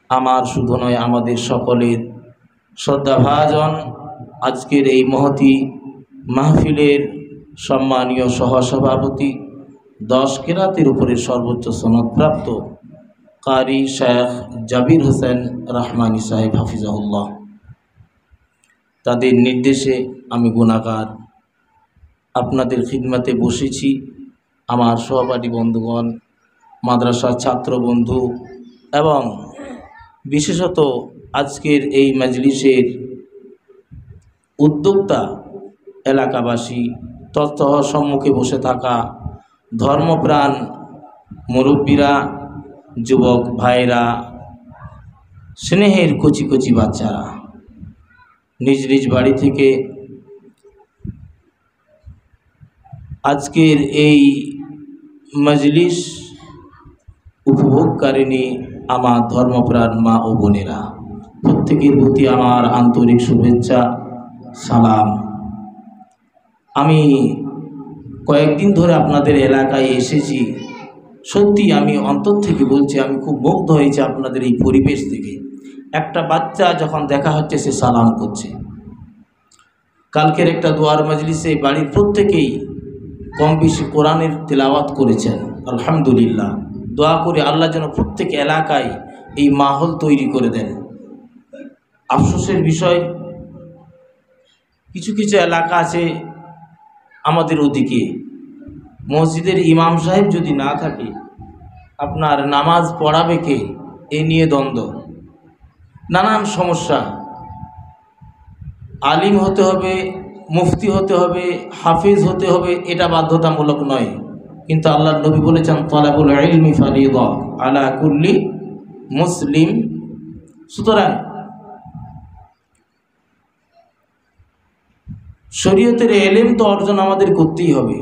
আমার শুধু নয়, আমাদের সকলের শ্রদ্ধাভাজন আজকের এই মহতী মাহফিলের সম্মানীয় সহসভাপতি, 10 কেরাতের উপরে সর্বোচ্চ সনদপ্রাপ্ত কারি শেখ জাবির হোসেন রহমানী সাহেব হাফিজাহুল্লাহ, তাদের নির্দেশে আমি গুনাহগার আপনাদের খিদমতে বসেছি। আমার সহপাঠী বন্ধুগণ, মাদ্রাসার ছাত্র বন্ধু এবং বিশেষত আজকের এই মজলিসের উদ্যোক্তা এলাকাবাসী, তৎসহ সম্মুখে বসে থাকা ধর্মপ্রাণ মুরব্বীরা, যুবক ভাইরা, স্নেহের কচি কচি বাচ্চারা, নিজ নিজ বাড়ি থেকে আজকের এই মজলিস উপভোগকারিণী আমার ধর্মপ্রাণ মা ও বোনেরা, প্রত্যেকের প্রতি আমার আন্তরিক শুভেচ্ছা, সালাম। আমি কয়েকদিন ধরে আপনাদের এলাকায় এসেছি। সত্যি আমি অন্তর থেকে বলছি, আমি খুব মুগ্ধ হয়েছি আপনাদের এই পরিবেশ থেকে। একটা বাচ্চা যখন দেখা হচ্ছে সে সালাম করছে। কালকের একটা দোয়ার মজলিসে বাড়ির প্রত্যেকেই কম বেশি কোরআনের তেলাওয়াত করেছেন। আলহামদুলিল্লাহ, দোয়া করে আল্লাহ যেন প্রত্যেক এলাকায় এই মাহল তৈরি করে দেন। আফসোসের বিষয়, কিছু কিছু এলাকা আছে আমাদের ওদিকে, মসজিদের ইমাম সাহেব যদি না থাকে, আপনার নামাজ পড়াবে কে, এ নিয়ে দ্বন্দ্ব, নানান সমস্যা। আলিম হতে হবে, মুফতি হতে হবে, হাফিজ হতে হবে, এটা বাধ্যতামূলক নয়। কিন্তু আল্লাহর নবী বলেছেন, তালাবুল ইলমি ফারিদা আলা কুল্লি মুসলিম। সুতরাং শরীয়তের এলেম তো অর্জন আমাদের করতেই হবে।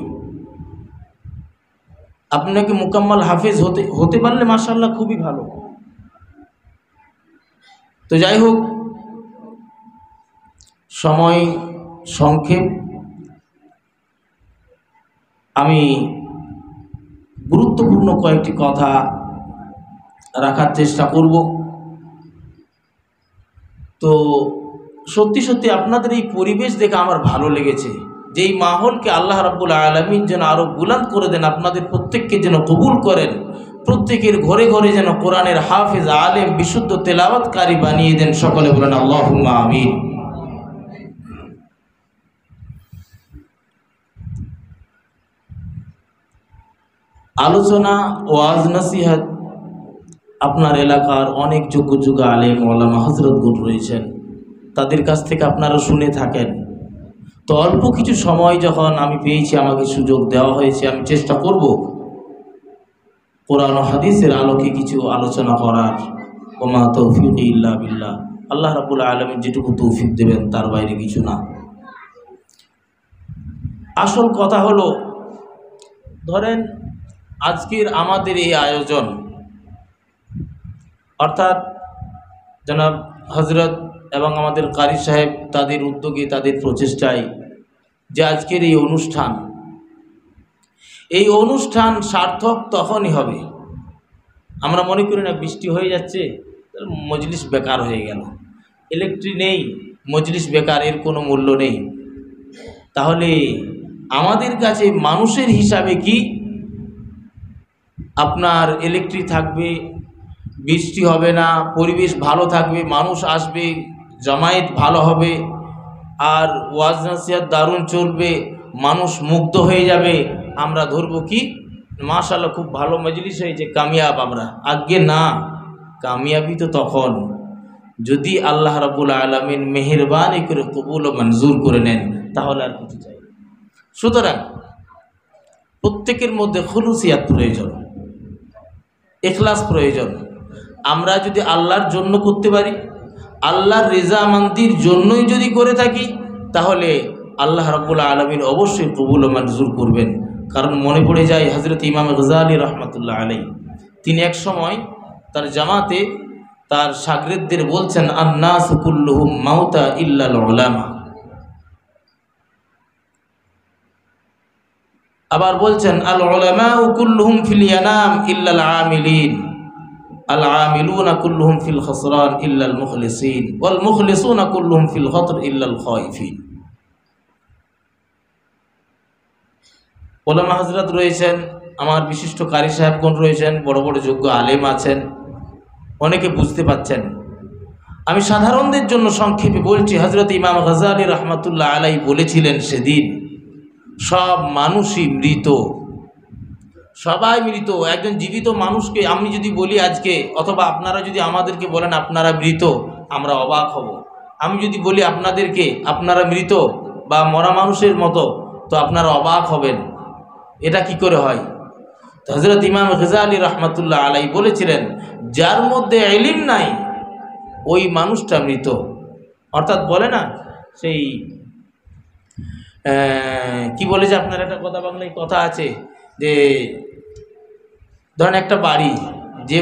আপনাকে মুকাম্মাল হাফেজ হতে পারলে মাশাআল্লাহ খুবই ভালো। তো যাই হোক, সময় সংক্ষেপ, আমি গুরুত্বপূর্ণ কয়েকটি কথা রাখার চেষ্টা করব। তো সত্যি সত্যি আপনাদের এই পরিবেশ দেখে আমার ভালো লেগেছে, যে এই মাহলকে আল্লাহ রাব্বুল আলামিন যেন আরও বুলন্দ করে দেন, আপনাদের প্রত্যেককে যেন কবুল করেন, প্রত্যেকের ঘরে ঘরে যেন কোরআনের হাফেজ, আলেম, বিশুদ্ধ তেলাওয়াতকারী বানিয়ে দেন। সকলে বলেন আল্লাহুম্মা আমিন। আলোচনা, ওয়াজ, নসিহত, আপনার এলাকার অনেক যোগ্য যোগ্য আলেম ওলামা হযরতগণ রয়েছেন, তাদের কাছ থেকে আপনারা শুনে থাকেন। তো অল্প কিছু সময় যখন আমি পেয়েছি, আমাকে সুযোগ দেওয়া হয়েছে, আমি চেষ্টা করব কোরআন ও হাদিসের আলোকে কিছু আলোচনা করার। ওমা তৌফিক ইল্লা বিল্লাহ, আল্লাহ রাব্বুল আলামিন যেটুকু তৌফিক দেবেন তার বাইরে কিছু না। আসল কথা হলো, ধরেন আজকের আমাদের এই আয়োজন, অর্থাৎ জনাব হজরত এবং আমাদের কারি সাহেব তাদের উদ্যোগে, তাদের প্রচেষ্টায় যে আজকের এই অনুষ্ঠান সার্থক তখনই হবে। আমরা মনে করি না বৃষ্টি হয়ে যাচ্ছে, মজলিস বেকার হয়ে গেল, ইলেকট্রিক নেই, মজলিস বেকার, এর কোনো মূল্য নেই। তাহলে আমাদের কাছে মানুষের হিসাবে কি, আপনার ইলেকট্রিক থাকবে, বৃষ্টি হবে না, পরিবেশ ভালো থাকবে, মানুষ আসবে, জামায়াত ভালো হবে, আর ওয়াজ নসিহত দারুণ চলবে, মানুষ মুগ্ধ হয়ে যাবে, আমরা ধরবো কি মাশাআল্লাহ খুব ভালো মজলিস হয়েছে, কামিয়াব আমরা। আগে না, কামিয়াবি তো তখন যদি আল্লাহ রাব্বুল আলামিন মেহেরবানি করে কবুল ও মঞ্জুর করে নেন, তাহলে আর কিছু চাই। সুতরাং প্রত্যেকের মধ্যে খুলুসিয়াত প্রয়োজন, ইখলাস প্রয়োজন। আমরা যদি আল্লাহর জন্য করতে পারি, আল্লাহর রেজামন্দির জন্যই যদি করে থাকি, তাহলে আল্লাহ রাব্বুল আলামিন অবশ্যই কবুল ও মঞ্জুর করবেন। কারণ মনে পড়ে যায় হযরত ইমাম গজালি রহমাতুল্লাহ আলাইহি, তিনি এক সময় তার জামাতে তার শাগিরদের বলছেন, আন-নাসু কুল্লুহুম মাউতা ইল্লাল উলামা। আবার বলছেন, আল উলামাউ কুল্লুহুম ফিল ইয়ানাম ইল্লাল আমিলিন। আল আমিলুনা কুল্লুহুম ফিল খসরান ইল্লাল মুখলিসিন ওয়াল মুখলিসুনা কুল্লুহুম ফিল খতর ইল্লাল খাইফিন। ওলামা হযরত রয়েছেন, আমার বিশিষ্ট কারি সাহেবগণ রয়েছেন, বড় বড় যোগ্য আলেম আছেন, অনেকে বুঝতে পাচ্ছেন। আমি সাধারণদের জন্য সংক্ষেপে বলছি। হযরত ইমাম গাজ্জালী রহমাতুল্লাহ আলাইহি বলেছিলেন, সেদিন সব মানুষই মৃত, সবাই মৃত। একজন জীবিত মানুষকে আমি যদি বলি আজকে, অথবা আপনারা যদি আমাদেরকে বলেন আপনারা মৃত, আমরা অবাক হব। আমি যদি বলি আপনাদেরকে আপনারা মৃত বা মরা মানুষের মতো, তো আপনারা অবাক হবেন, এটা কি করে হয়? তো হযরত ইমাম গাজ্জালী রহমাতুল্লাহ আলাইহি বলেছিলেন, যার মধ্যে ইলম নাই ওই মানুষটা মৃত। অর্থাৎ বলে না সেই কি বলে যে আপনার একটা কথা, বাংলায় কথা আছে যে ধরেন একটা বাড়ি, যে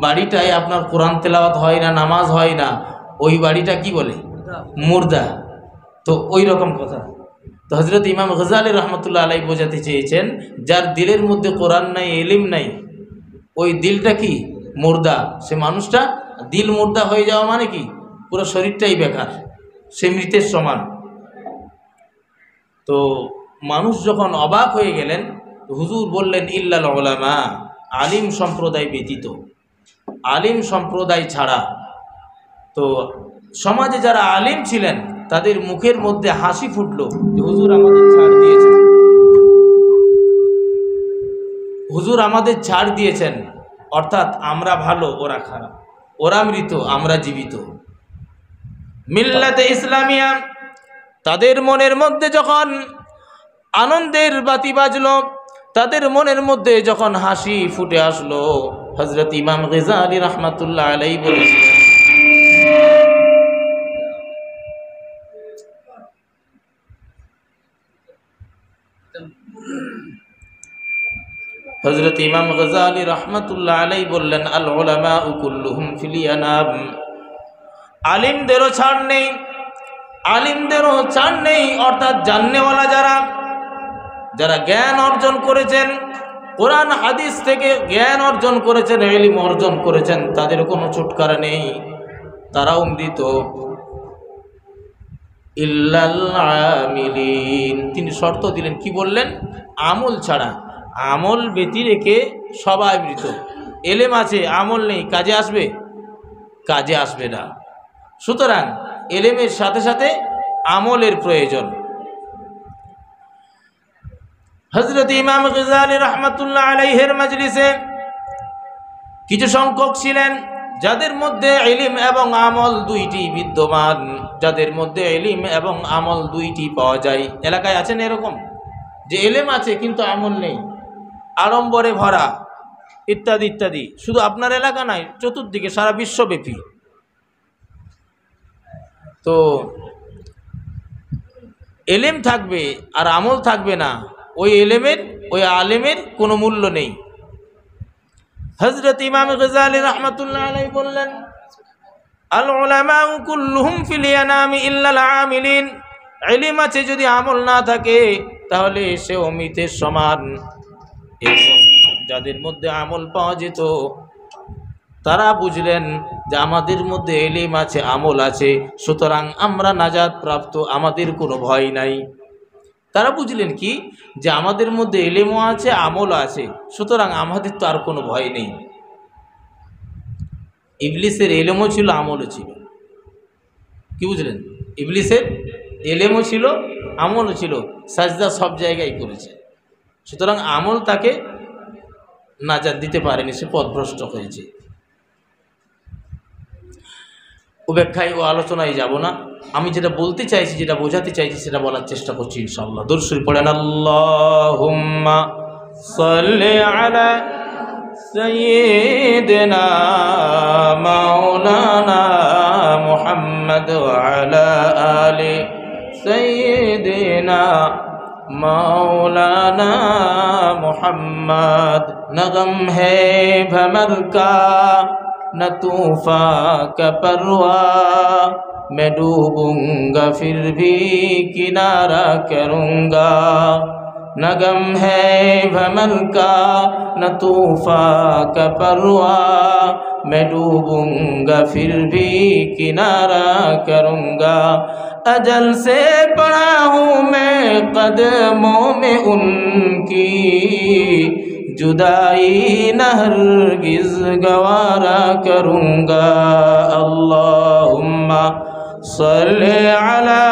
বাড়িটায় আপনার কোরআন তেলাওয়াত হয় না, নামাজ হয় না, ওই বাড়িটা কি বলে? মুর্দা। তো ওই রকম কথা। তো হযরত ইমাম গাজ্জালী রহমতুল্লাহ আলাইহি বোঝাতে চেয়েছেন, যার দিলের মধ্যে কোরআন নাই, ইলম নাই, ওই দিলটা কি? মুর্দা। সে মানুষটা দিল মুর্দা হয়ে যাওয়া মানে কি? পুরো শরীরটাই বেকার, সে মৃতের সমান। তো মানুষ যখন অবাক হয়ে গেলেন, হুজুর বললেন, ইল্লাল উলামা, আলিম সম্প্রদায় ব্যতীত, আলিম সম্প্রদায় ছাড়া। তো সমাজে যারা আলিম ছিলেন তাদের মুখের মধ্যে হাসি ফুটলো যে হুজুর আমাদের ছাড় দিয়েছেন, হুজুর আমাদের ছাড় দিয়েছেন। অর্থাৎ আমরা ভালো, ওরা খারাপ, ওরা মৃত, আমরা জীবিত। মিল্লাতে ইসলামিয়া, তাদের মনের মধ্যে যখন আনন্দের বাতি বাজলো, তাদের মনের মধ্যে যখন হাসি ফুটে আসলো, হযরত ইমাম গাজ্জালী রাহমাতুল্লাহ আলাইহি বলেছিলেন, হযরত ইমাম গাজ্জালী রাহমাতুল্লাহ আলাইহি বললেন, আল উলামা কুল্লুহুম ফিল ইয়ানাম, আলিমদেরও ছাড় নেই, আলিমদেরও ছাড় নেই। অর্থাৎ জাননেওয়ালা যারা, যারা জ্ঞান অর্জন করেছেন, কোরআন হাদিস থেকে জ্ঞান অর্জন করেছেন, ইলম অর্জন করেছেন, তাদের কোনো ছুটকারা নেই, তারাও মৃত। ইল্লাল আমিলিন, তিনি শর্ত দিলেন, কি বললেন? আমল ছাড়া, আমল ব্যতি রেখে সবাই মৃত। এলেম আছে, আমল নেই, কাজে আসবে? কাজে আসবে না। সুতরাং এলেমের সাথে সাথে আমলের প্রয়োজন। হযরত ইমাম গাজ্জালী রাহমাতুল্লাহ আলাইহির মজলিসে কিছু সংখ্যক ছিলেন যাদের মধ্যে ইলম এবং আমল দুইটি বিদ্যমান, যাদের মধ্যে ইলম এবং আমল দুইটি পাওয়া যায়। এলাকায় আছেন এরকম যে ইলম আছে কিন্তু আমল নেই, আড়ম্বরে ভরা, ইত্যাদি ইত্যাদি। শুধু আপনার এলাকা নয়, চতুর্দিকে সারা বিশ্বব্যাপী। তো ইলম থাকবে আর আমল থাকবে না, ওই ইলমের, ওই আলেমের কোনো মূল্য নেই। হযরত ইমাম গাজ্জালী রাহমাতুল্লাহ আলাইহি বললেন, আল উলামা কুল্লুহুম ফিল ইয়ানামি ইল্লাল আমিলিন, ইলম আছে যদি আমল না থাকে তাহলে সে মৃতের সমান। যাদের মধ্যে আমল পাওয়া যেত তারা বুঝলেন যে আমাদের মধ্যে ইলম আছে, আমল আছে, সুতরাং আমরা নাজাত প্রাপ্ত, আমাদের কোনো ভয় নাই। তারা বুঝলেন কি, যে আমাদের মধ্যে ইলমও আছে, আমলও আছে, সুতরাং আমাদের তো আর কোনো ভয় নেই। ইবলিসের ইলমও ছিল, আমলও ছিল। কি বুঝলেন? ইবলিসের ইলমও ছিল, আমলও ছিল, সাজদা সব জায়গায় করেছে, সুতরাং আমল তাকে নাজাত দিতে পারেনি, সে পথভ্রষ্ট হয়েছে। ও ব্যাখ্যায়, ও আলোচনায় যাব না। আমি যেটা বলতে চাইছি, যেটা বোঝাতে চাইছি, সেটা বলার চেষ্টা করছি ইনশাআল্লাহ। দরুদ শরীফ পড়েন, আল্লাহুম্মা সাল্লি আলা সাইয়্যিদিনা মাওলানা মুহাম্মদ ওয়া আলা আলি সাইয়্যিদিনা मौलाना मोहम्मद। नगम है भमर का न तूफा का परवा, मैं डूबूंगा फिर भी किनारा करूँगा। न गम है भमर का न तूफान का परवाह, मैं डूबूंगा फिर भी किनारा करूंगा। अजल से पड़ा हूँ मैं कदमों में उनकी, जुदाई न हरगिज़ गवारा करूंगा। अल्लाहुम्मा सल्ली अला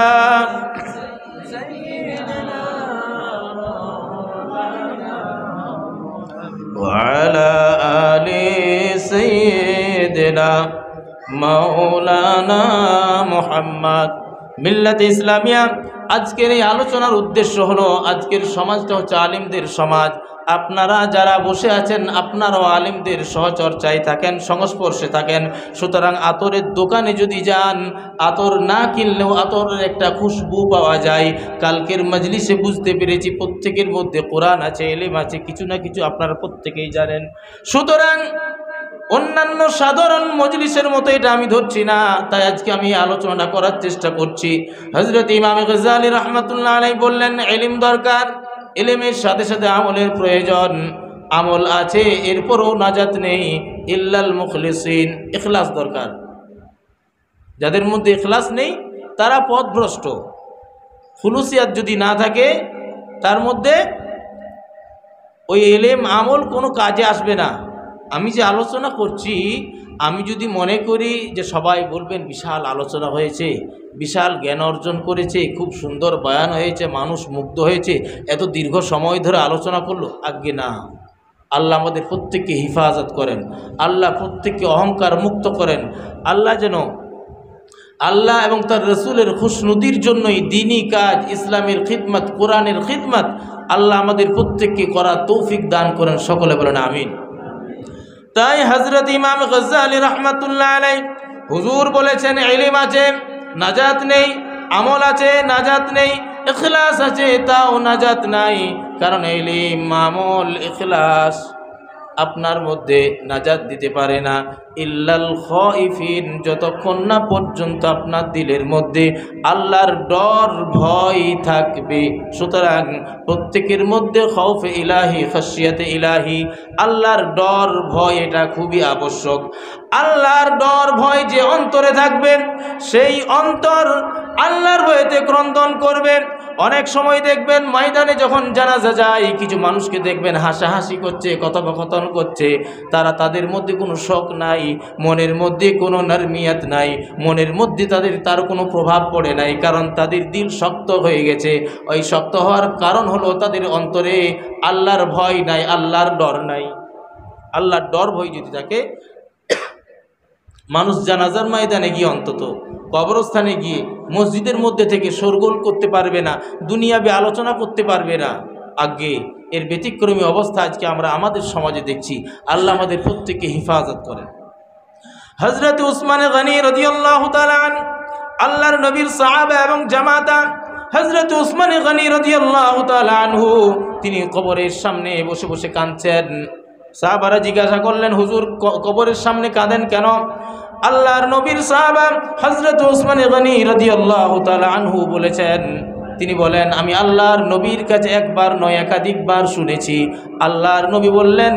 वअला आलि सय्यिदिना मौलाना मुहम्मद। मिल्लत इस्लामिया আজকের এই আলোচনার উদ্দেশ্য হলো, আজকের সমাজটা হচ্ছে আলিমদের সমাজ। আপনারা যারা বসে আছেন আপনারাও আলিমদের সহচর্চায় থাকেন, সংস্পর্শে থাকেন। সুতরাং আতরের দোকানে যদি যান, আতর না কিনলেও আতরের একটা খুশবু পাওয়া যায়। কালকের মজলিসে বুঝতে পেরেছি প্রত্যেকের মধ্যে কোরআন আছে, ইলম আছে, কিছু না কিছু আপনারা প্রত্যেকেই জানেন। সুতরাং অন্যান্য সাধারণ মজলিসের মতো এটা আমি ধরছি না, তাই আজকে আমি আলোচনাটা করার চেষ্টা করছি। হযরত ইমাম গজ্জালী রাহমাতুল্লাহ আলাইহি বললেন ইলম দরকার, ইলমের সাথে সাথে আমলের প্রয়োজন। আমল আছে এরপরও নাজাত নেই, ইল্লাল মুখলিসিন, ইখলাস দরকার। যাদের মধ্যে ইখলাস নেই তারা পথভ্রষ্ট। খুলুসিয়াত যদি না থাকে তার মধ্যে ওই ইলম আমল কোনো কাজে আসবে না। আমি যে আলোচনা করছি, আমি যদি মনে করি যে সবাই বলবেন বিশাল আলোচনা হয়েছে, বিশাল জ্ঞান অর্জন করেছে, খুব সুন্দর বয়ান হয়েছে, মানুষ মুগ্ধ হয়েছে, এত দীর্ঘ সময় ধরে আলোচনা করলো, আজ্ঞে না। আল্লাহ আমাদের প্রত্যেককে হিফাজত করেন, আল্লাহ প্রত্যেককে অহংকার মুক্ত করেন। আল্লাহ যেন আল্লাহ এবং তার রসুলের খুশনুদির জন্যই দ্বীনি কাজ, ইসলামের খিদমত, কোরআনের খিদমত আল্লাহ আমাদের প্রত্যেককে করার তৌফিক দান করেন। সকলে বলেন আমিন। তাই হযরত ইমাম গজ্জালী রাহমাতুল্লাহ আলাইহি হুজুর বলেছেন ইলম আছে নাজাত নেই, আমল আছে নাজাত নেই, ইখলাস আছে তাও নাজাত নাই। কারণ ইলম, আমল, ইখলাস আপনার মধ্যে নাজাত দিতে পারে না ইল্লাল খাইফিন, যতক্ষণ না পর্যন্ত আপনার দিলের মধ্যে আল্লাহর ডর ভয় থাকবে। সুতরাং প্রত্যেকের মধ্যে খৌফে ইলাহি, খাশিয়াতে ইলাহি, আল্লাহর ডর ভয় এটা খুবই আবশ্যক। আল্লাহর ডর ভয় যে অন্তরে থাকবে, সেই অন্তর আল্লাহর ভয়েতে ক্রন্দন করবে। অনেক সময় দেখবেন ময়দানে যখন জানাজা যায়, কিছু মানুষকে দেখবেন হাসাহাসি করছে, কথোপকথন করছে, তাদের মধ্যে কোনো শখ নাই, মনের মধ্যে কোনো নরমিয়াত নাই, মনের মধ্যে তার কোনো প্রভাব পড়ে নাই, কারণ তাদের দিল শক্ত হয়ে গেছে। ওই শক্ত হওয়ার কারণ হলো তাদের অন্তরে আল্লাহর ভয় নাই, আল্লাহর ডর নাই। আল্লাহর ডর ভয় যদি থাকে, মানুষ জানাজার ময়দানে গিয়ে, অন্তত কবরস্থানে গিয়ে, মসজিদের মধ্যে থেকে শোরগোল করতে পারবে না, দুনিয়াবি আলোচনা করতে পারবে না। আগে এর ব্যতিক্রমী অবস্থা আজকে আমরা আমাদের সমাজে দেখছি। আল্লাহ আমাদের প্রত্যেককে হিফাজত করেন। হযরত উসমান গনি রাদিয়াল্লাহু তাআলা আন, আল্লাহর নবীর সাহাবা এবং জামাতা, হযরত উসমান গনি রাদিয়াল্লাহু তাআলা আনহু তিনি কবরের সামনে বসে বসে কাঁদছেন। সাহাবারা জিজ্ঞাসা করলেন, হুজুর কবরের সামনে কাঁদেন কেন? আল্লাহর নবীর সাহাবা হযরত উসমান গনি রাদিয়াল্লাহু তাআলা আনহু বলেছেন, তিনি বলেন, আমি আল্লাহর নবীর কাছে একবার নয় একাধিকবার শুনেছি। আল্লাহর নবী বললেন,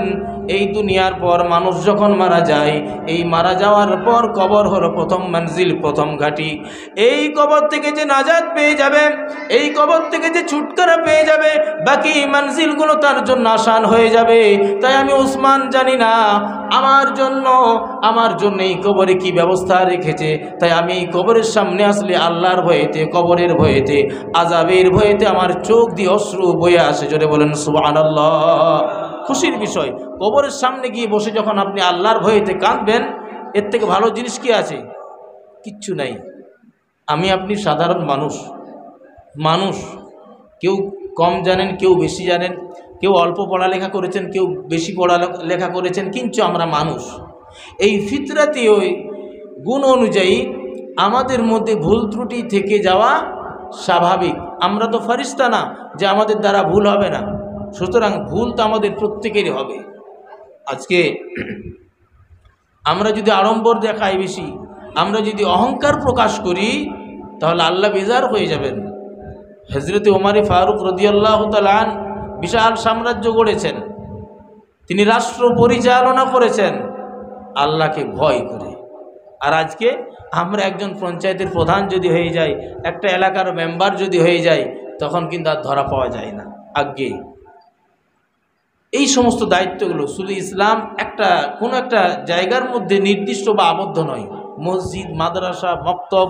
এই দুনিয়ার পর মানুষ যখন মারা যায়, এই মারা যাওয়ার পর কবর হলো প্রথম মঞ্জিল, প্রথম ঘাঁটি। এই কবর থেকে যে নাজাত পেয়ে যাবে, এই কবর থেকে যে ছুটকারা পেয়ে যাবে, বাকি মঞ্জিলগুলো তার জন্য আসান হয়ে যাবে। তাই আমি উসমান জানি না আমার জন্য এই কবরে কি ব্যবস্থা রেখেছে। তাই আমি এই কবরের সামনে আসলে আল্লাহর ভয়েতে, কবরের ভয়েতে, আযাবের ভয়েতে আমার চোখ দিয়ে অশ্রু বয়ে আসে। জোরে বলেন সুবহানাল্লাহ। খুশির বিষয়, কবরের সামনে গিয়ে বসে যখন আপনি আল্লাহর ভয়েতে কাঁদবেন, এর থেকে ভালো জিনিস কি আছে? কিচ্ছু নাই। আমি আপনি সাধারণ মানুষ, কেউ কম জানেন, কেউ বেশি জানেন, কেউ অল্প পড়ালেখা করেছেন, কেউ বেশি পড়ালেখা করেছেন, কিন্তু আমরা মানুষ। এই ফিতরাতি ওই গুণ অনুযায়ী আমাদের মধ্যে ভুল ত্রুটি থেকে যাওয়া স্বাভাবিক। আমরা তো ফেরেশতা না যে আমাদের দ্বারা ভুল হবে না। সুতরাং ভুল তো আমাদের প্রত্যেকেরই হবে। আজকে আমরা যদি আড়ম্বর দেখাই বেশি, আমরা যদি অহংকার প্রকাশ করি, তাহলে আল্লাহ বেজার হয়ে যাবেন। হযরত ওমর ফারুক রাদিয়াল্লাহু তাআলা আনহু বিশাল সাম্রাজ্য গড়েছেন, তিনি রাষ্ট্র পরিচালনা করেছেন আল্লাহকে ভয় করে। আর আজকে আমরা একজন পঞ্চায়েতের প্রধান যদি হয়ে যাই, একটা এলাকার মেম্বার যদি হয়ে যাই, তখন কিন্তু আর ধরা পাওয়া যায় না। আগে এই সমস্ত দায়িত্বগুলো শুধু ইসলাম কোনো একটা জায়গার মধ্যে নির্দিষ্ট বা আবদ্ধ নয়। মসজিদ, মাদ্রাসা, মক্তব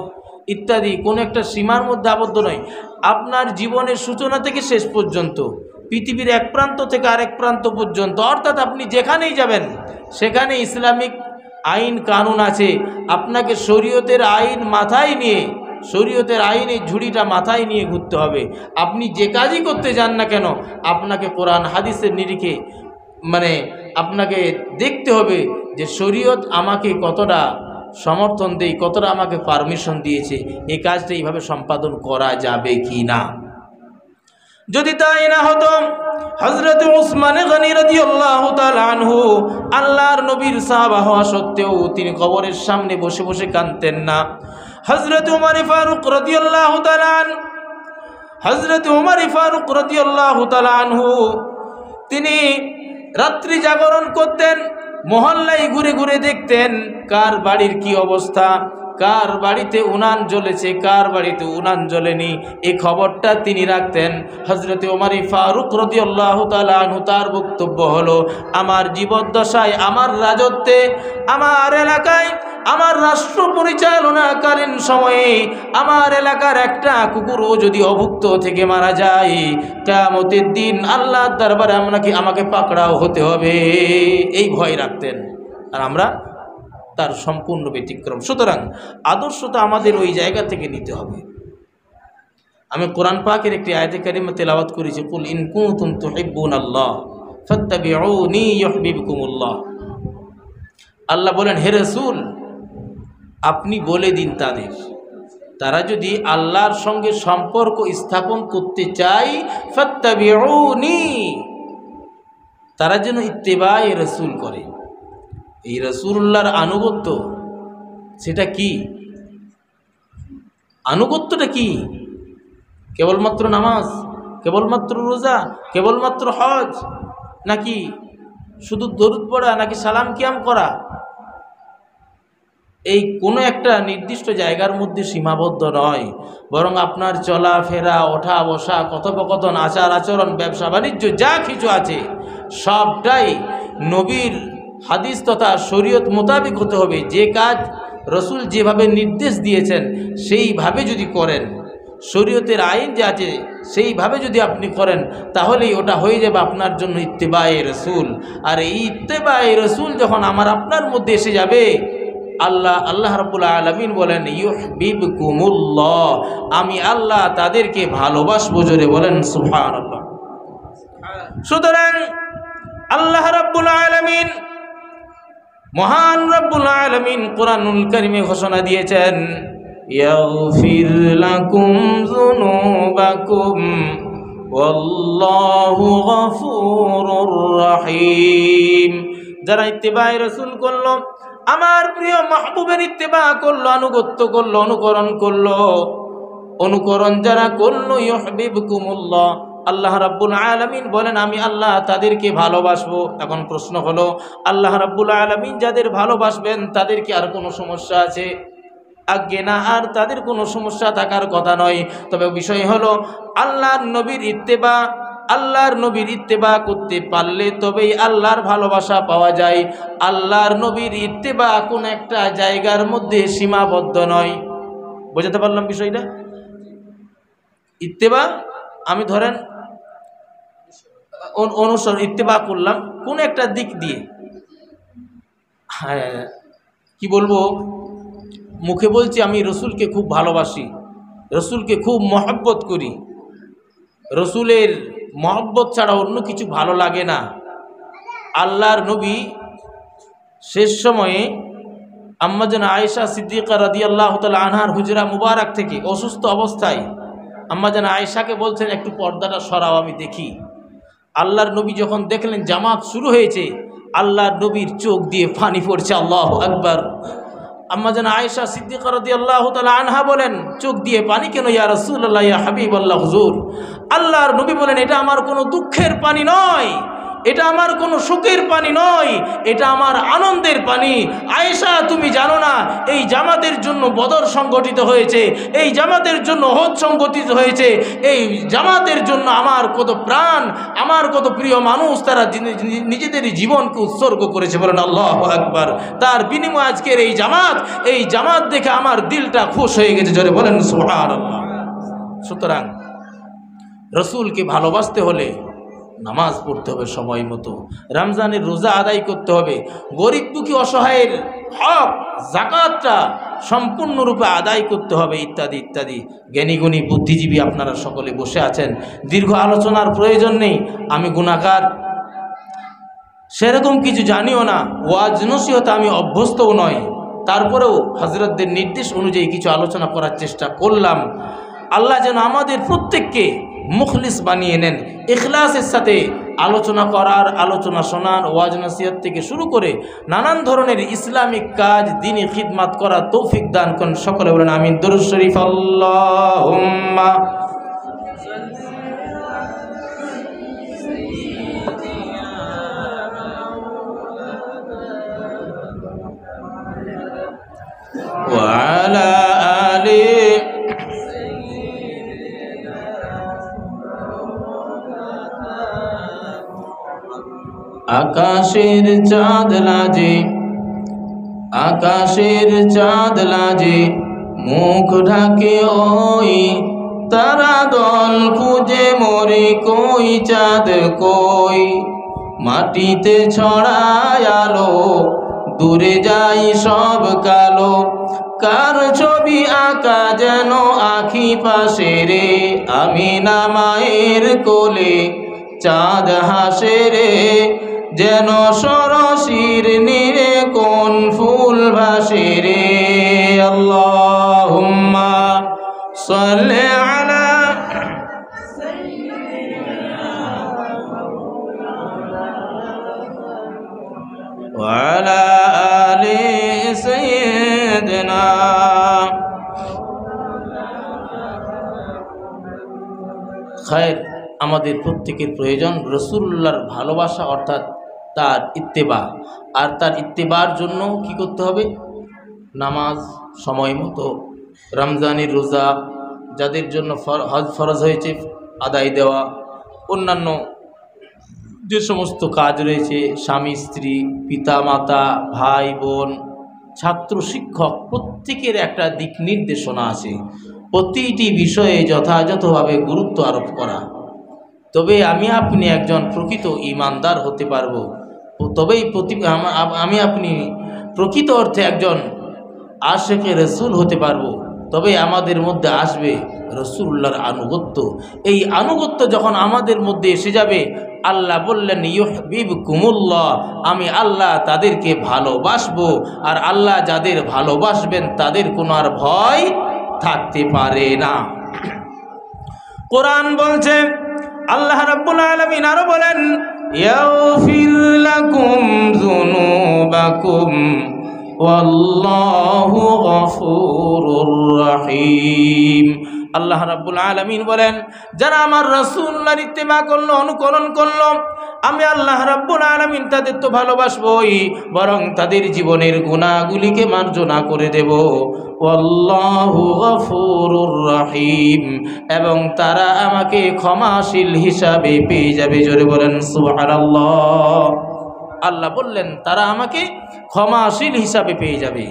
ইত্যাদি কোনো একটা সীমার মধ্যে আবদ্ধ নয়। আপনার জীবনের সূচনা থেকে শেষ পর্যন্ত, পৃথিবীর এক প্রান্ত থেকে আরেক প্রান্ত পর্যন্ত, অর্থাৎ আপনি যেখানেই যাবেন সেখানে ইসলামিক আইন কানুন আছে। আপনাকে শরীয়তের আইন মাথায় নিয়ে, শরীয়তের আইনের ঝুড়িটা মাথায় নিয়ে ঘুরতে হবে। আপনি যে কাজই করতে যান না কেন, আপনাকে কোরআন হাদিসের নিরিখে আপনাকে দেখতে হবে যে শরীয়ত আমাকে কতটা সমর্থন দেয়, কতটা আমাকে পারমিশন দিয়েছে, এই কাজটা এইভাবে সম্পাদন করা যাবে কি না। যদি তাই না হতো, হযরত উসমান গনি রাদিয়াল্লাহু তাআলা আনহু আল্লাহর নবীর সাহাবা হওয়া সত্ত্বেও তিনি কবরের সামনে বসে বসে কাঁদতেন না। হযরত উমর ফারুক রাদিয়াল্লাহু তাআলা আনহু তিনি রাত্রি জাগরণ করতেন, মহল্লায় ঘুরে ঘুরে দেখতেন কার বাড়ির কি অবস্থা, কার বাড়িতে উনান জ্বলেছে, কার বাড়িতে উনান জ্বলেনি, এই খবরটা তিনি রাখতেন। হযরত ওমর ফারুক রাদিয়াল্লাহু তাআলা আনহু তার বক্তব্য হলো, আমার জীবদ্দশায়, আমার রাজত্বে, আমার এলাকায়, আমার রাষ্ট্র পরিচালনাকালীন সময়ে আমার এলাকার একটা কুকুরও যদি অভুক্ত থেকে মারা যায়, কিয়ামতের দিন আল্লাহর দরবারে আমাকে পাকড়াও হতে হবে, এই ভয় রাখতেন। আর আমরা তার সম্পূর্ণ ব্যতিক্রম। সুতরাং আদর্শটা আমাদের ওই জায়গা থেকে নিতে হবে। আমি কোরআন পাকের একটি আয়াতে কারিমা তেলাওয়াত করেছি, কুল ইন কুনতুম তুহিব্বুনাল্লাহ ফাত্তাবিউনি ইউহিব্বুকুমুল্লাহ। আল্লাহ বলেন, হে রাসূল, আপনি বলে দিন তারা যদি আল্লাহর সঙ্গে সম্পর্ক স্থাপন করতে চায়, ফাত্তাবিউনি, তারা যেন ইত্তেবায়ে রাসূল করে। এই রাসূলুল্লাহর আনুগত্য, সেটা কি? আনুগত্যটা কি? কেবলমাত্র নামাজ, কেবলমাত্র রোজা, কেবলমাত্র হজ, নাকি শুধু দরুদ পড়া, নাকি সালাম কিয়াম করা? এই কোনো একটা নির্দিষ্ট জায়গার মধ্যে সীমাবদ্ধ নয়, বরং আপনার চলাফেরা, ওঠা বসা, কথোপকথন, আচার আচরণ, ব্যবসা বাণিজ্য যা কিছু আছে সবটাই নবীর হাদিস তথা শরীয়ত মোতাবেক হতে হবে। যে কাজ রসুল যেভাবে নির্দেশ দিয়েছেন সেইভাবে যদি করেন, শরীয়তের আইন যে আছে সেইভাবে যদি আপনি করেন, তাহলেই ওটা হয়ে যাবে আপনার জন্য ইত্তেবায়ে রসুল। আর এই ইত্তেবায়ে রসুল যখন আপনার মধ্যে এসে যাবে, আল্লাহ রাব্বুল আলামিন বলেন, ইউহিব্বুকুমুল্লাহ, আমি আল্লাহ তাদেরকে ভালোবাসবো। জোরে বলেন সুবহানাল্লাহ। সুতরাং আল্লাহ রাব্বুল আলামিন, মহান রাব্বুল আলামিন কোরআনুল কারীমে ঘোষণা দিয়েছেন, ইয়াগফির লাকুম যুনুবাকুম ওয়াল্লাহু গফুরুর রহিম। যারা ইত্তেবায়ে রাসূল করলো, আমার প্রিয় মাহবুবের ইত্তেবা করলো, আনুগত্য করলো, অনুকরণ যারা করলো, ইউহিব্বুকুমুল্লাহ, আল্লাহ রাব্বুল আলামিন বলেন আমি আল্লাহ তাদেরকে ভালোবাসবো। এখন প্রশ্ন হলো, আল্লাহ রাব্বুল আলামিন যাদের ভালোবাসবেন তাদের কি আর কোনো সমস্যা আছে? আজ্ঞে না, আর তাদের কোনো সমস্যা থাকার কথা নয়। তবে বিষয় হলো আল্লাহর নবীর ইত্তেবা করতে পারলে তবেই আল্লাহর ভালোবাসা পাওয়া যায়। আল্লাহর নবীর ইত্তেবা কোন একটা জায়গার মধ্যে সীমাবদ্ধ নয়। বোঝাতে পারলাম বিষয়টা? ইত্তেবা, আমি ধরেন অনুসরণ, ইত্তেবা করলাম কোন একটা দিক দিয়ে, হ্যাঁ কি বলবো, মুখে বলছি আমি রসুলকে খুব ভালোবাসি, রসুলকে খুব মহব্বত করি, রসুলের মহব্বত ছাড়া অন্য কিছু ভালো লাগে না। আল্লাহর নবী শেষ সময়ে আম্মাজান আয়েশা সিদ্দিকা রাদিয়াল্লাহু তাআলা আনহার হুজরা মুবারক থেকে অসুস্থ অবস্থায় আম্মাজান আয়েশাকে বলছেন, একটু পর্দাটা সরাও আমি দেখি। আল্লাহর নবী যখন দেখলেন জামাত শুরু হয়েছে, আল্লাহর নবীর চোখ দিয়ে পানি পড়ছে। আল্লাহু আকবার। আম্মা জান আয়েশা সিদ্দিকা রাদিয়াল্লাহু তাআলা আনহা বলেন, চোখ দিয়ে পানি কেন ইয়া রাসূলুল্লাহ, ইয়া হাবিবাল্লাহ, হুজুর আল্লাহর নবী বলেন, এটা আমার কোনো দুঃখের পানি নয়, এটা আমার কোনো শোকের পানি নয়, এটা আমার আনন্দের পানি। আয়েশা, তুমি জানো না এই জামাতের জন্য বদর সংগঠিত হয়েছে, এই জামাতের জন্য উহুদ সংগঠিত হয়েছে, এই জামাতের জন্য আমার কত প্রাণ, আমার কত প্রিয় মানুষ তারা নিজেদের জীবনকে উৎসর্গ করেছে। বলেন আল্লাহু আকবার। তার বিনিময়ে আজকের এই জামাত দেখে আমার দিলটা খুশ হয়ে গেছে, জোরে বলেন সুবহানাল্লাহ। সুতরাং রসুলকে ভালোবাসতে হলে নামাজ পড়তে হবে সময় মতো, রমজানের রোজা আদায় করতে হবে, গরিব দুঃখী অসহায়ের হক যাকাতটা সম্পূর্ণরূপে আদায় করতে হবে, ইত্যাদি ইত্যাদি। জ্ঞানীগুণী বুদ্ধিজীবী আপনারা সকলে বসে আছেন, দীর্ঘ আলোচনার প্রয়োজন নেই। আমি গুনাহগার, সেরকম কিছু জানিও না, ওয়াজ নসিহতে আমি অভ্যস্তও নয়, তারপরেও হযরতদের নির্দেশ অনুযায়ী কিছু আলোচনা করার চেষ্টা করলাম। আল্লাহ যেন আমাদের প্রত্যেককে মুখলিস বানিয়ে নেন, ইখলাসের সাথে আলোচনা করার, আলোচনা শোনার, ওয়াজ নসিহত থেকে শুরু করে নানান ধরনের ইসলামিক কাজ, দ্বীনি খিদমত করার তৌফিক দান করেন। সকলে বলেন আমিন। দরুদ শরীফ আল্লাহুম্মা ওয়া আলা আলি আকাশের চাঁদ লাজে, আকাশের চাঁদ লাজে, মুখ ঢাকে ওই তারা দল, খুঁজে মরে কই চাঁদ কই, মাটিতে ছড়ায় আলো, দূরে যাই সব কালো, কার ছবি আঁকা যেন আখি পাশে রে, আমিনা মায়ের কোলে চাঁদ হাসে রে, যেন সরসির নীরে কোন ফুল ভাসে রে। আল্লাহুম্মা সাল্লি আলা ওয়া আলা আলি সাইয়্যিদিনা। খায়ের, আমাদের প্রত্যেকের প্রয়োজন রাসূলুল্লাহর ভালোবাসা, অর্থাৎ তার ইত্তেবা। আর তার ইত্তেবার জন্য কি করতে হবে? নামাজ সময় মতো, রমজানের রোজা, যাদের জন্য হজ ফরজ হয়েছে আদায় দেওয়া, অন্যান্য যে সমস্ত কাজ রয়েছে, স্বামী স্ত্রী, পিতা মাতা, ভাই বোন, ছাত্র শিক্ষক, প্রত্যেকের একটা দিক নির্দেশনা আছে, প্রতিটি বিষয়ে যথাযথভাবে গুরুত্ব আরোপ করা। তবে আমি আপনি একজন প্রকৃত ঈমানদার হতে পারবো, তবেই আমি আপনি প্রকৃত অর্থে একজন আশিকে রাসূল হতে পারবো, তবে আমাদের মধ্যে আসবে রাসূলুল্লাহর আনুগত্য। এই আনুগত্য যখন আমাদের মধ্যে এসে যাবে, আল্লাহ বললেন ইউহিব্বুকুমুল্লাহ, আমি আল্লাহ তাদেরকে ভালোবাসবো, আর আল্লাহ যাদের ভালোবাসবেন তাদের কোনো আর ভয় থাকতে পারে না। কোরআন বলছে, আল্লাহ রাব্বুল আলামিন আরো বলেন, ইয়াগফির লাকুম যুনুবাকুম ওয়াল্লাহু গফুরুর রহিম। আল্লাহ রাব্বুল আলামিন বলেন, যারা আমার রাসূলুল্লাহর ইত্তেবা করলো, অনুকরণ করলো, আমি আল্লাহ রাব্বুল আলামিন তাদের তো ভালোবাসবই, বরং তাদের জীবনের গুনাহগুলিকে মার্জনা করে দেব। ওয়াল্লাহু গফুরুর রহিম, এবং তারা আমাকে ক্ষমাশীল হিসাবে পেয়ে যাবে। জোরে বলেন সুবহানাল্লাহ। আল্লাহ বললেন তারা আমাকে ক্ষমাশীল হিসাবে পেয়ে যাবে।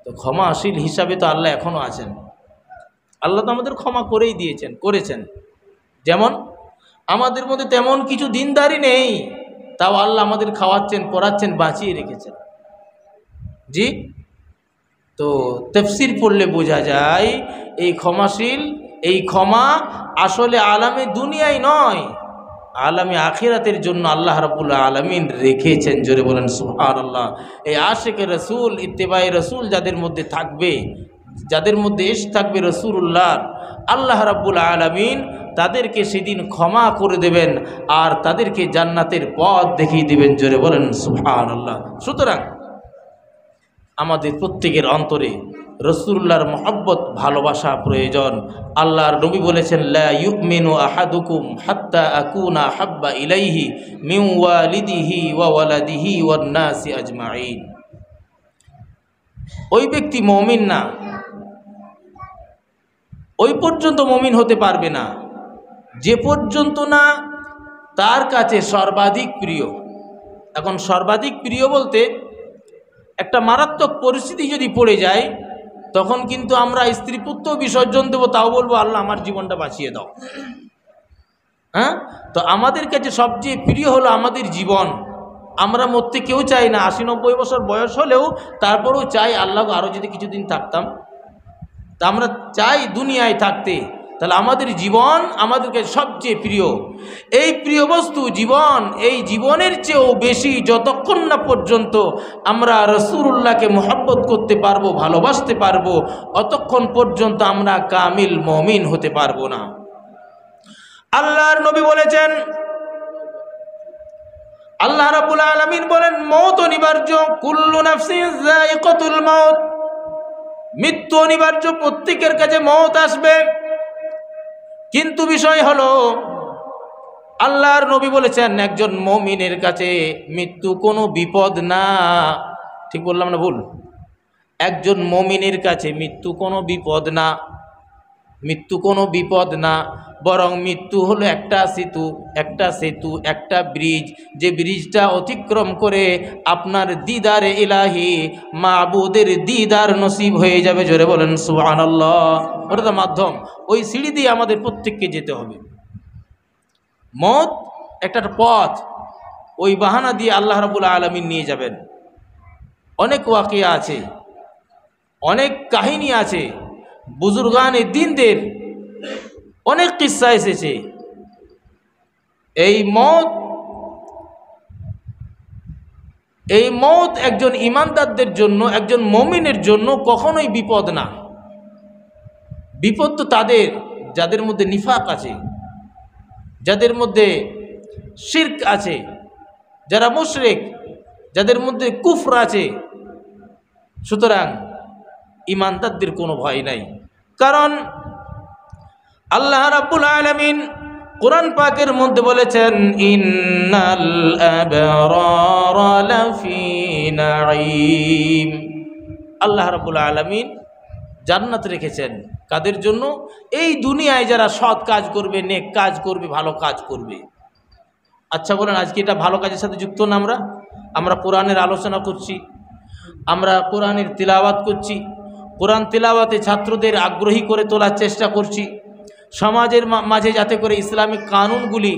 তো ক্ষমাশীল হিসাবে তো আল্লাহ এখনও আছেন। আল্লাহ তো আমাদের ক্ষমা করেই করেছেন। যেমন আমাদের মধ্যে তেমন কিছু দিনদারি নেই, তাও আল্লাহ আমাদের খাওয়াচ্ছেন, পড়াচ্ছেন, বাঁচিয়ে রেখেছেন। জি, তো তাফসীর পড়লে বোঝা যায় এই ক্ষমাশীল, এই ক্ষমা আসলে আলামে দুনিয়ায় নয়, আলামে আখিরাতের জন্য আল্লাহ রাব্বুল আলামিন রেখেছেন। জোরে বলেন সুবহানাল্লাহ। এই আশিকে রাসূল, ইত্তেবায়ে রাসূল যাদের মধ্যে থাকবে, যাদের মধ্যে ইশক থাকবে রাসূলুল্লাহর, আল্লাহ রাব্বুল আলামিন তাদেরকে সেদিন ক্ষমা করে দেবেন, আর তাদেরকে জান্নাতের পথ দেখিয়ে দেবেন। জোরে বলেন সুবহানাল্লাহ। সুতরাং আমাদের প্রত্যেকের অন্তরে রাসূলুল্লাহর মহব্বত ভালোবাসা প্রয়োজন। আল্লাহর নবী বলেছেন, লা ইউমিনু আহাদুকুম হাত্তা আকুনা হাব্বা ইলাইহি মিন ওয়ালিদিহি ওয়া ওয়ালাদিহি ওয়ান নাসি আজমাইন। ওই ব্যক্তি মুমিন না, ওই পর্যন্ত মুমিন হতে পারবে না যে পর্যন্ত না তার কাছে সর্বাধিক প্রিয়। এখন সর্বাধিক প্রিয় বলতে একটা মারাত্মক পরিস্থিতি যদি পড়ে যায়, তখন কিন্তু আমরা স্ত্রী পুত্র বিসর্জন দেবো, তাও বলবো আল্লাহ আমার জীবনটা বাঁচিয়ে দাও। হ্যাঁ, তো আমাদের কাছে সবচেয়ে প্রিয় হলো আমাদের জীবন। আমরা মরতে কেউ চাই না, 80-90 বছর বয়স হলেও তারপরেও চাই আল্লাহ আরও যদি কিছুদিন থাকতাম। তা আমরা চাই দুনিয়ায় থাকতে, তাহলে আমাদের জীবন আমাদের কাছে সবচেয়ে প্রিয়। এই প্রিয় বস্তু জীবন, এই জীবনের চেয়েও বেশি যতক্ষণ না পর্যন্ত আমরা রাসূলুল্লাহকে মহব্বত করতে পারবো, ভালোবাসতে পারবো, অতক্ষণ পর্যন্ত আমরা কামিল মুমিন হতে পারবো না। আল্লাহর নবী বলেছেন, আল্লাহ রাব্বুল আলামিন বলেন, মওত অনিবার্য, কুল্লু নাফসিন যায়িকাতুল মাউত, মৃত্যু অনিবার্য, প্রত্যেকের কাছে মওত আসবে। কিন্তু বিষয় হলো আল্লাহর নবী বলেছেন একজন মুমিনের কাছে মৃত্যু কোনো বিপদ না। ঠিক বললাম না ভুল? একজন মুমিনের কাছে মৃত্যু কোনো বিপদ না, মৃত্যু কোনো বিপদ না, বরং মৃত্যু হলো একটা সেতু, একটা ব্রিজ, যে ব্রিজটা অতিক্রম করে আপনার দিদারে ইলাহি, মাবুদের দিদার নসিব হয়ে যাবে। জোরে বলেন সুবহানাল্লাহ। ওটা তো মাধ্যম, ওই সিঁড়ি দিয়ে আমাদের প্রত্যেককে যেতে হবে। মত একটা পথ, ওই বাহানা দিয়ে আল্লাহ রাব্বুল আলামিন নিয়ে যাবেন। অনেক ওয়াকিয়া আছে, অনেক কাহিনী আছে, বুজুর্গানে দ্বীনদের অনেক কিস্সা এসেছে। এই মত একজন ইমানদারদের জন্য, একজন মুমিনের জন্য কখনোই বিপদ না। বিপদ তো তাদের যাদের মধ্যে নিফাক আছে, যাদের মধ্যে শিরক আছে, যারা মুশরিক, যাদের মধ্যে কুফর আছে। সুতরাং ইমানদারদের কোনো ভয় নাই, কারণ আল্লাহ রাব্বুল আলামিন কুরআন পাকের মধ্যে বলেছেন, ইন্নাল আবরারা লাফি নাঈম। আল্লাহ রাব্বুল আলামিন জান্নাত রেখেছেন কাদের জন্য? এই দুনিয়ায় যারা সৎ কাজ করবে, নেক কাজ করবে, ভালো কাজ করবে। আচ্ছা বলেন, আজকে এটা ভালো কাজের সাথে যুক্ত না? আমরা কোরআনের আলোচনা করছি, আমরা কোরআনের তিলাওয়াত করছি, কোরআন তিলাওয়াতে ছাত্রদের আগ্রহী করে তোলার চেষ্টা করছি, সমাজের মাঝে যাতে করে ইসলামিক কানুনগুলি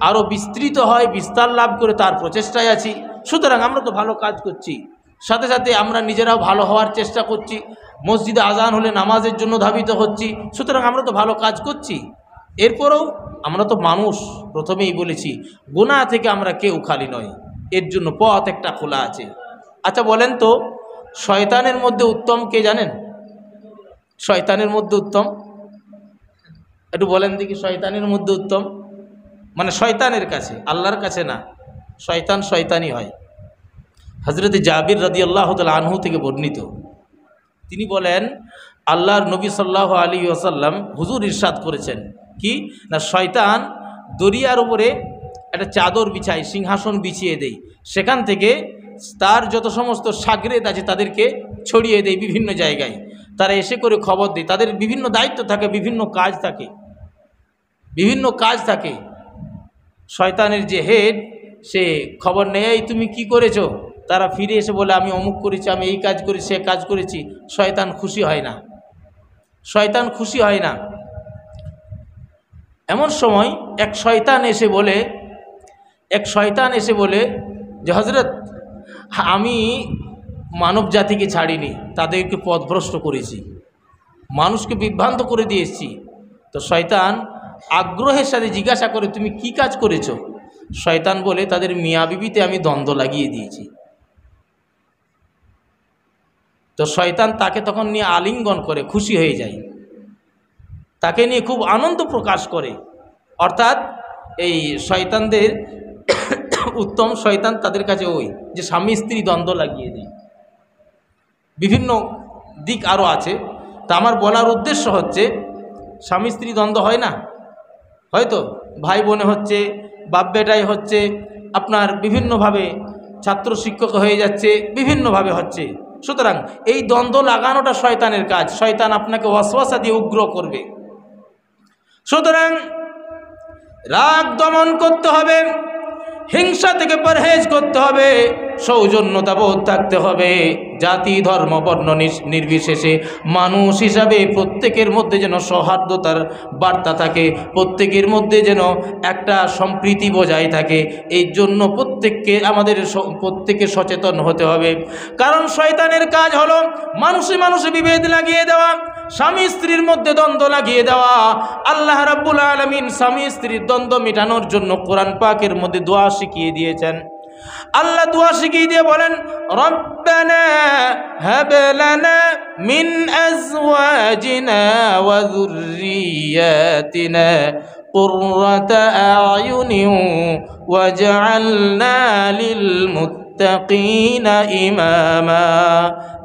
আরও বিস্তৃত হয়, বিস্তার লাভ করে তার প্রচেষ্টায় আছি। সুতরাং আমরা তো ভালো কাজ করছি, সাথে সাথে আমরা নিজেরাও ভালো হওয়ার চেষ্টা করছি। মসজিদে আজান হলে নামাজের জন্য ধাবিত হচ্ছি। সুতরাং আমরা তো ভালো কাজ করছি। এরপরেও আমরা তো মানুষ, প্রথমেই বলেছি গুনাহ থেকে আমরা কেউ খালি নয়, এর জন্য পথ একটা খোলা আছে। আচ্ছা বলেন তো, শয়তানের মধ্যে উত্তম কে জানেন? শয়তানের মধ্যে উত্তম একটু বলেন দেখি। শয়তানের মধ্যে উত্তম মানে শয়তানের কাছে, আল্লাহর কাছে না। শয়তান শয়তানই হয়। হযরত জাবির রাদিয়াল্লাহু তাআলা আনহু থেকে বর্ণিত, তিনি বলেন আল্লাহর নবী সাল্লাল্লাহু আলাইহি ওয়াসাল্লাম হুজুর ইরশাদ করেছেন কি না, শয়তান দরিয়ার উপরে একটা চাদর বিছায়, সিংহাসন বিছিয়ে দেয়, সেখান থেকে তার যত সমস্ত শাগরেদ আছে তাদেরকে ছড়িয়ে দেয় বিভিন্ন জায়গায়। তারা এসে করে খবর দেয়, তাদের বিভিন্ন দায়িত্ব থাকে, বিভিন্ন কাজ থাকে। শয়তানের যে হেড, সে খবর নেয়, তুমি কি করেছো? তারা ফিরে এসে বলে, আমি অমুক করেছি, আমি এই কাজ করেছি, সে কাজ করেছি। শয়তান খুশি হয় না। এমন সময় এক শয়তান এসে বলে যে, হযরত, আমি মানব জাতিকে ছাড়িনি, তাদেরকে পথভ্রষ্ট করেছি, মানুষকে বিভ্রান্ত করে দিয়েছি। তো শয়তান আগ্রহের সাথে জিজ্ঞাসা করে, তুমি কি কাজ করেছো? শয়তান বলে, তাদের মিয়াঁ বিবিতে আমি দ্বন্দ্ব লাগিয়ে দিয়েছি। তো শয়তান তাকে তখন নিয়ে আলিঙ্গন করে খুশি হয়ে যায়, তাকে নিয়ে খুব আনন্দ প্রকাশ করে। অর্থাৎ এই শয়তানদের উত্তম শয়তান তাদের কাছে ওই যে স্বামী স্ত্রী দ্বন্দ্ব লাগিয়ে দেয়। বিভিন্ন দিক আরও আছে। তা আমার বলার উদ্দেশ্য হচ্ছে, স্বামী স্ত্রী দ্বন্দ্ব হয় না, হয়তো ভাই বোনে হচ্ছে, বাপ বেটাই হচ্ছে, আপনার বিভিন্নভাবে ছাত্র শিক্ষক হয়ে যাচ্ছে, বিভিন্নভাবে হচ্ছে। সুতরাং এই দ্বন্দ্ব লাগানোটা শয়তানের কাজ। শয়তান আপনাকে ওয়াসওয়াসা দিয়ে উগ্র করবে। সুতরাং রাগ দমন করতে হবে, হিংসা থেকে পরহেজ করতে হবে, সৌজন্যতাবোধ থাকতে হবে। জাতি ধর্ম বর্ণ নির্বিশেষে মানুষ হিসাবে প্রত্যেকের মধ্যে যেন সৌহার্দ্যতার বার্তা থাকে, প্রত্যেকের মধ্যে যেন একটা সম্প্রীতি বজায় থাকে। এই জন্য প্রত্যেককে সচেতন হতে হবে। কারণ শয়তানের কাজ হলো মানুষে মানুষে বিভেদ লাগিয়ে দেওয়া, স্বামী স্ত্রীর মধ্যে দ্বন্দ্ব লাগিয়ে দেওয়া। আল্লাহ রাব্বুল আলামিন স্বামী স্ত্রীর দ্বন্দ্ব মেটানোর জন্য কোরআন পাকের মধ্যে দোয়া শিখিয়ে দিয়েছেন। আল্লাহ দোয়া শিখিয়ে দিয়ে বলেন, রব্বানা হাব লানা মিন আজওয়াজিনা ওয়া যুররিয়াতিনা কুররাতা আয়ুনিন ওয়াজআলনা লিল মুত্তাকিনা ইমামা।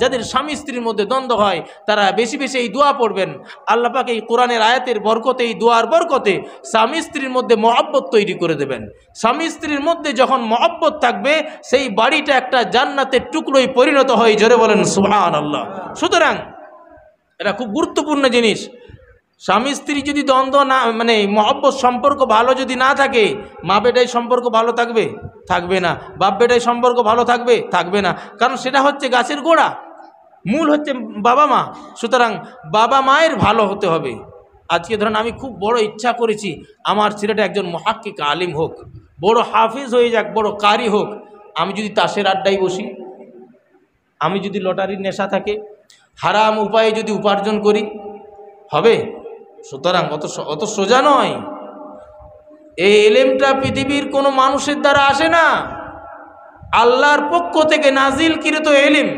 যাদের স্বামী স্ত্রীর মধ্যে দ্বন্দ্ব হয় তারা বেশি বেশি এই দোয়া পড়বেন। আল্লাহ পাক এই কোরআনের আয়াতের বরকতে, এই দোয়ার বরকতে স্বামী স্ত্রীর মধ্যে মহব্বত তৈরি করে দেবেন। স্বামী স্ত্রীর মধ্যে যখন মহব্বত থাকবে, সেই বাড়িটা একটা জান্নাতের টুকরোয় পরিণত হয়। জোরে বলেন সুবহানাল্লাহ। সুতরাং এটা খুব গুরুত্বপূর্ণ জিনিস। স্বামী স্ত্রী যদি দ্বন্দ্ব না, মানে মহব্বত সম্পর্ক ভালো যদি না থাকে, মা বেটাই সম্পর্ক ভালো থাকবে? থাকবে না। বাপ বেটাই সম্পর্ক ভালো থাকবে? থাকবে না। কারণ সেটা হচ্ছে গাছের গোড়া, মূল হচ্ছে বাবা মা। সুতরাং বাবা মায়ের ভালো হতে হবে। আজকে ধরেন আমি খুব বড় ইচ্ছা করেছি আমার ছেলেটা একজন মুহাক্কিক আলিম হোক, বড় হাফিজ হয়ে যাক, বড় কারি হোক। আমি যদি তাসের আড্ডায় বসি, আমি যদি লটারির নেশা থাকে, হারাম উপায়ে যদি উপার্জন করি, হবে? সুতরাং অত সোজা নয়। এই এলেমটা পৃথিবীর কোনো মানুষের দ্বারা আসে না, আল্লাহর পক্ষ থেকে নাজিলকৃত এলেম।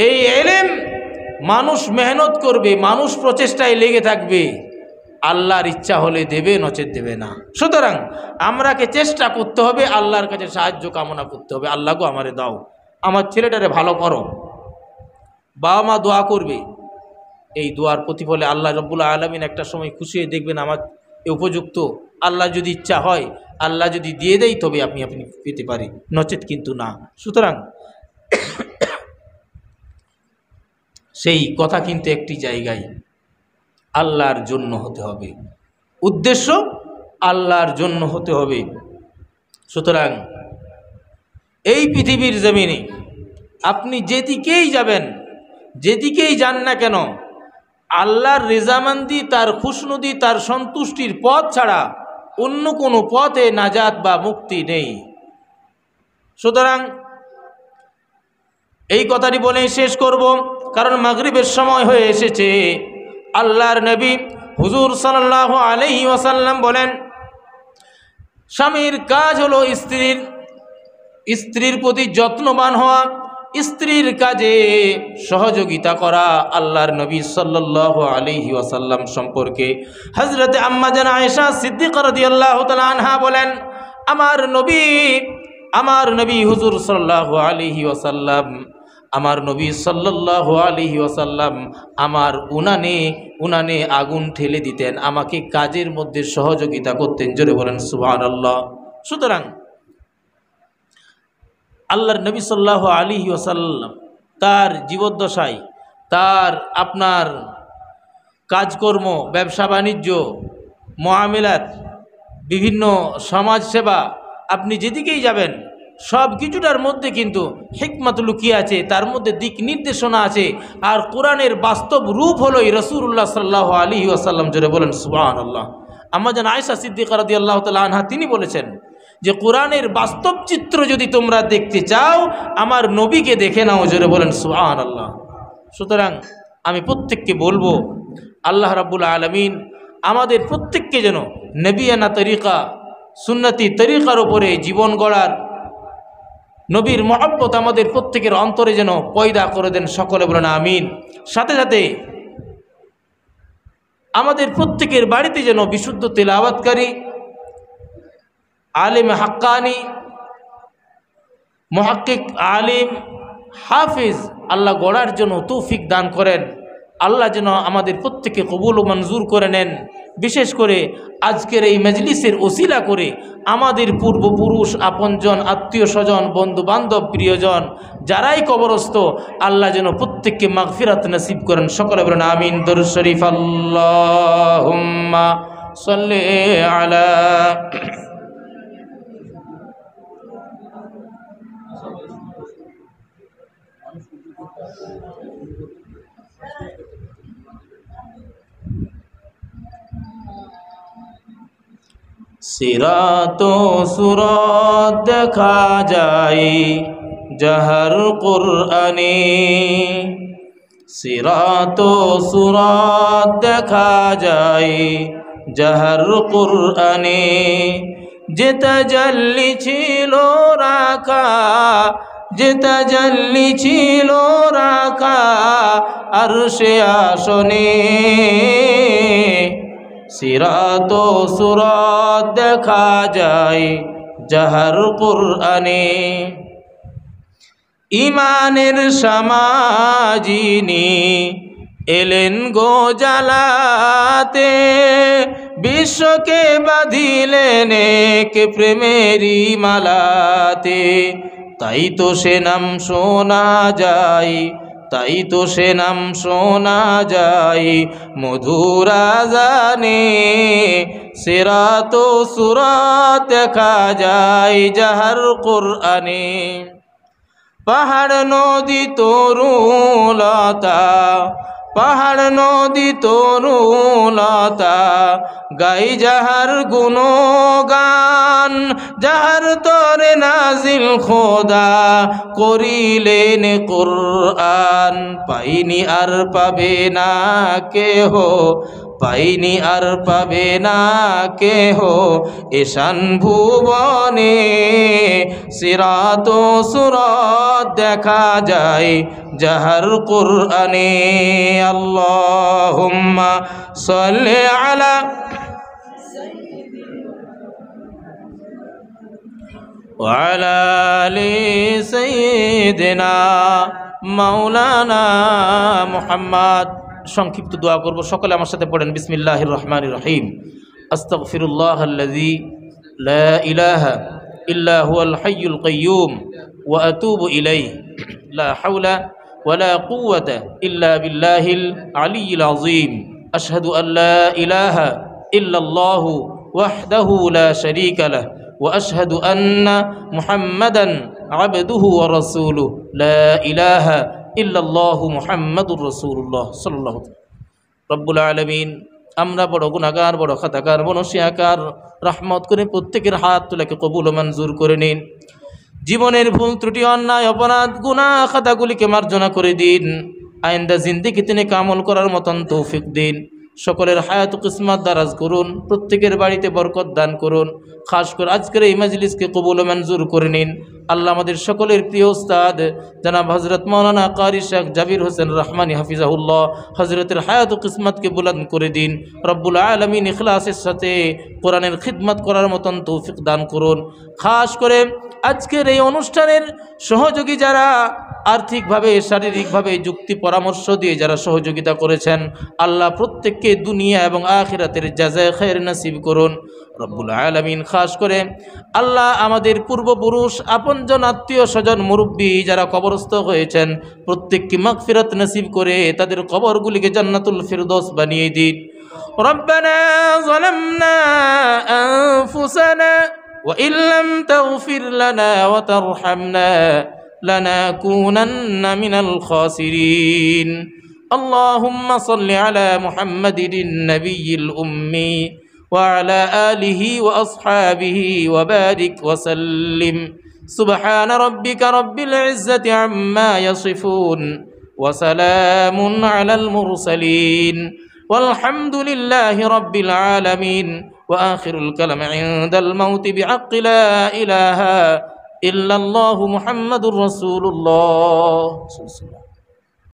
এই এলেম মানুষ মেহনত করবে, মানুষ প্রচেষ্টায় লেগে থাকবে, আল্লাহর ইচ্ছা হলে দেবে, নচেত দেবে না। সুতরাং আমরাকে চেষ্টা করতে হবে, আল্লাহর কাছে সাহায্য কামনা করতে হবে। আল্লাহ গো আমারে দাও, আমার ছেলেটারে ভালো করো। বাবা মা দোয়া করবে, এই দোয়ার প্রতিফলে আল্লাহ রাব্বুল আলামিন একটা সময় খুশি হয়ে দেখবেন আমার উপযুক্ত। আল্লাহ যদি ইচ্ছা হয়, আল্লাহ যদি দিয়ে দেয়, তবে আপনি পেতে পারি, নচেত কিন্তু না। সুতরাং সেই কথা কিন্তু একটি জায়গায় আল্লাহর জন্য হতে হবে, উদ্দেশ্য আল্লাহর জন্য হতে হবে। সুতরাং এই পৃথিবীর জমিনে আপনি যেদিকেই যাবেন, যেদিকেই যান না কেন, আল্লাহর রেজামান্দি, তার খুশনুদি, তার সন্তুষ্টির পথ ছাড়া অন্য কোনো পথে নাজাত বা মুক্তি নেই। সুতরাং এই কথাটি বলেই শেষ করব, কারণ মাগরিবের সময় হয়ে এসেছে। আল্লাহর নবী হুজুর সাল্লাল্লাহু আলাইহি ওয়াসাল্লাম বলেন, স্বামীর কাজ হলো স্ত্রীর প্রতি যত্নবান হওয়া, স্ত্রীর কাজে সহযোগিতা করা। আল্লাহর নবী সাল্লাল্লাহু আলাইহি ওয়াসাল্লাম সম্পর্কে হযরতে আম্মা জান আয়েশা সিদ্দিকা রাদিয়াল্লাহু তাআলা আনহা বলেন, আমার নবী হুজুর সাল্লাল্লাহু আলাইহি ওয়াসাল্লাম, আমার নবী সাল্লাল্লাহু আলাইহি ওয়াসাল্লাম আমার উনানে আগুন ঠেলে দিতেন, আমাকে কাজের মধ্যে সহযোগিতা করতেন। জোরে বলেন সুবহানাল্লাহ। সুতরাং আল্লাহর নবী সাল্লাল্লাহু আলাইহি ওয়াসাল্লাম তার জীবদ্দশায় তার আপনার কাজকর্ম, ব্যবসা বাণিজ্য, মুআমিলাত, বিভিন্ন সমাজ সেবা, আপনি যেদিকেই যাবেন সব কিছুটার মধ্যে কিন্তু হিকমত লুকিয়ে আছে, তার মধ্যে দিক নির্দেশনা আছে। আর কোরআনের বাস্তব রূপ হলোই রাসূলুল্লাহ সাল্লাল্লাহু আলাইহি ওয়াসাল্লাম। জোরে বলেন সুবহানাল্লাহ। আম্মা জান আয়েশা সিদ্দিকা রাদিয়াল্লাহু তাআলা আনহা তিনি বলেছেন যে কোরআনের বাস্তব চিত্র যদি তোমরা দেখতে চাও, আমার নবীকে দেখে নাও। জোরে বলেন সুবহানাল্লাহ। সুতরাং আমি প্রত্যেককে বলবো, আল্লাহ রাব্বুল আলামিন আমাদের প্রত্যেককে যেন নবিয়ানা তরিকা, সুন্নতি তরিকার উপরে জীবন গড়ার, নবীর মহব্বত আমাদের প্রত্যেকের অন্তরে যেন পয়দা করে দেন। সকলে বলেন আমিন। সাথে সাথে আমাদের প্রত্যেকের বাড়িতে যেন বিশুদ্ধ তেলাওয়াতকারী, আলিম হাক্কানি, মুহাক্কিক আলিম, হাফিজ আল্লাহ গড়ার জন্য তৌফিক দান করেন। আল্লাহ যেন আমাদের প্রত্যেককে কবুল ও মঞ্জুর করে নেন। বিশেষ করে আজকের এই মজলিসের ওসিলা করে আমাদের পূর্বপুরুষ, আপনজন, আত্মীয় স্বজন, বন্ধু বান্ধব, প্রিয়জন যারাই কবরস্থ, আল্লাহ যেন প্রত্যেককে মাগফিরাত নসিব করেন। সকলে বলেন আমিন। দরুদ শরীফ আল্লাহুম্মা সাল্লি আলা সিরাতো সুরাত দেখা যায় জাহর কুরআনে, সিরাতো সুরাত দেখা যায় জাহর কুরআনে, যে তাজাল্লি ছিল রাখা, যে তাজাল্লি ছিল রাখা আরশে আসনে, সিরাতো সুরাত দেখা যায় জাহর কুরআনে। ইমানের সমাজিনী এলেন গো জালাতে, বিশ্বকে বাঁধিলেন এক প্রেমেরই মালাতে, তাই তো সে নাম শোনা যায়, তাই তো সে নাম শোনা যায় মধুর আযানে, সিরাতো সুরাত দেখা যায় জাহর কুরআনে। পাহাড় নদী তরুলতা, পাহাড় নদী তরুলতা গাই যাহার গুণগান, যাহার তরে নাজিল খোদা করিলেন কুরআন, পাইনি আর পাবে না কেহ, পাইনি আর পাবে না কেহ এশান ভুবনে, সিরাতো সুরাত দেখা যায় জাহর কুরআনে। আল্লাহুম্মা সাল্লি আলা ওয়া আলা আলি সাইয়্যিদিনা মাওলানা মুহাম্মদ। সংক্ষিপ্ত দোয়া করব, সকলে আমার সাথে পড়েন। বিসমিল্লাহির রহমানির রহিম। আস্তাগফিরুল্লাহাল্লাযী লা ইলাহা ইল্লা হুয়াল হাইয়ুল কাইয়্যুম ওয়া আতুবু ইলাইহি, লা হাওলা ওয়ালা কুওয়াতা ইল্লা বিল্লাহিল আলিয়্যিল আযীম। আশহাদু আল লা ইলাহা ইল্লাল্লাহু ওয়াহদাহু লা শারীকা লাহু ওয়া আশহাদু আন্না মুহাম্মাদান আবদুহু ওয়া রাসূলুহু, লা ইলাহা ইল্লাল্লাহু মুহাম্মাদুর রাসূলুল্লাহ সাল্লাল্লাহু আলাইহি ওয়াসাল্লাম। রব্বুল আলামিন, আমরা বড় গুনাহগার, বড় খাতাকার, বড় শিয়াকার, রহমত করে প্রত্যেকের হাত তোলাকে কবুল ও মঞ্জুর করে নিন। জীবনের ভুল ত্রুটি, অন্যায়, অপরাধ, গুনাহ খাতাগুলিকে মার্জনা করে দিন। আইন্দা জিন্দেগি তিনি কামল করার মতন তৌফিক দিন। সকলের হায়াত কিসমত দারাজ করুন, প্রত্যেকের বাড়িতে বরকত দান করুন। খাস করে আজকের এই মজলিসকে কবুল ও মঞ্জুর করে নিন। আল্লাহ আমাদের সকলের প্রিয় উস্তাদ জনাব হজরত মৌলানা কারি শেখ জাবির হোসেন রহমানী হাফিজাহুল্লাহ, হজরতের হায়াত ও কিসমতকে বুলন্দ করে দিন। রব্বুল আলামিন ইখলাসের সাথে কোরআনের খিদমত করার মতন তৌফিক দান করুন। খাস করে আজকের এই অনুষ্ঠানের সহযোগী যারা আর্থিকভাবে, শারীরিকভাবে, যুক্তি পরামর্শ দিয়ে যারা সহযোগিতা করেছেন, আল্লাহ প্রত্যেককে দুনিয়া এবং আখিরাতের জাযায়ে খায়ের নসিব করুন রব্বুল আলামিন। খাস করে আল্লাহ আমাদের পূর্বপুরুষ, আপনজন, আত্মীয় স্বজন, মুরব্বী যারা কবরস্থ হয়েছেন, প্রত্যেককে মাগফিরাত নসিব করে তাদের কবরগুলিকে জান্নাতুল ফিরদৌস বানিয়ে দিন। রব্বানা যালামনা আনফুসানা ওয়া ইল্লাম তাগফির লানা ওয়া তারহামনা লানাকুনান্না মিনাল খাসিরিন। আল্লাহুম্মা সাল্লি আলা মুহাম্মাদিন নাবিয়্যিল উম্মি ওয়া আলা আলিহি ওয়া আসহাবিহি ওয়া বারিক ওয়া সাল্লিম। সুবহানা রাব্বিকা রাব্বিল ইজ্জাতি আম্মা ইয়াসিফুন ওয়া সালামুন আলাল মুরসালিন ওয়ালহামদুলিল্লাহি রাব্বিল আলামিন। ওয়া আখিরুল কালামি ইনদাল মাউতি বিহাক্কি লা ইলাহা ইল্লাল্লাহু মুহাম্মাদুর রাসূলুল্লাহ।